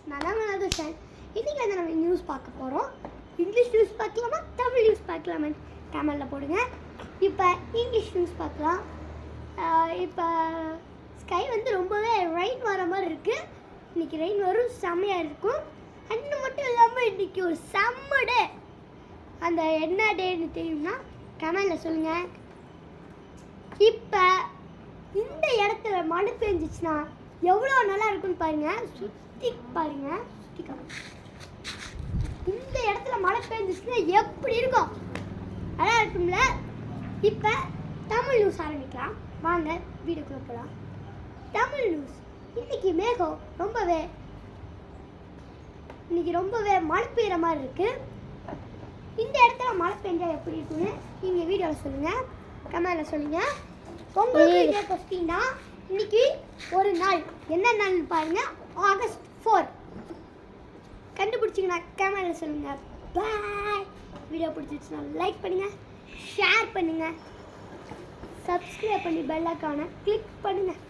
நான் தான் மனோஜன். இன்றைக்கி வந்து நம்ம நியூஸ் பார்க்க போகிறோம். இங்கிலீஷ் நியூஸ் பார்க்கலாமா, தமிழ் நியூஸ் பார்க்கலாமா? கேமரில் போடுங்க. இப்போ இங்கிலீஷ் நியூஸ் பார்க்கலாம். இப்போ ஸ்கை வந்து ரொம்பவே ரெயின் வர மாதிரி இருக்குது. இன்றைக்கி ரெயின் வரும், செம்மையாக இருக்கும். அது மட்டும் இல்லாமல் இன்றைக்கி ஒரு செம்ம டே. அந்த என்ன டேன்னு தெரியும்னா கமெண்டில் சொல்லுங்கள். இப்போ இந்த இடத்துல மழை பெஞ்சிச்சுன்னா எவ்வளோ நல்லா இருக்குன்னு பாருங்கள். சுற்றி பாருங்கள், இந்த இடத்துல மழை பெஞ்சிச்சுன்னா எப்படி இருக்கும், நல்லா இருக்கும்ல. இப்போ தமிழ் நியூஸ் ஆரம்பிக்கலாம். வாங்க வீடியோக்குள்ள போகலாம். தமிழ் நியூஸ். இன்னைக்கு மேகம் ரொம்பவே மழை பெய்கிற மாதிரி இருக்கு. இந்த இடத்துல மழை பெஞ்சா எப்படி இருக்குன்னு நீங்கள் வீடியோவில் சொல்லுங்கள், கமெண்டில் சொல்லுங்கள். உங்களுக்கு இதே கொஸ்டின்னா இன்னைக்கு ஒரு நாள் என்ன நாள்னு பாருங்கள். ஆகஸ்ட் 4. கண்டுபிடிச்சிங்கன்னா கமெண்டில் சொல்லுங்கள். பாய். வீடியோ பிடிச்சிச்சுன்னா லைக் பண்ணுங்கள், ஷேர் பண்ணுங்கள், சப்ஸ்கிரைப் பண்ணி பெல் ஐகானை கிளிக் பண்ணுங்கள்.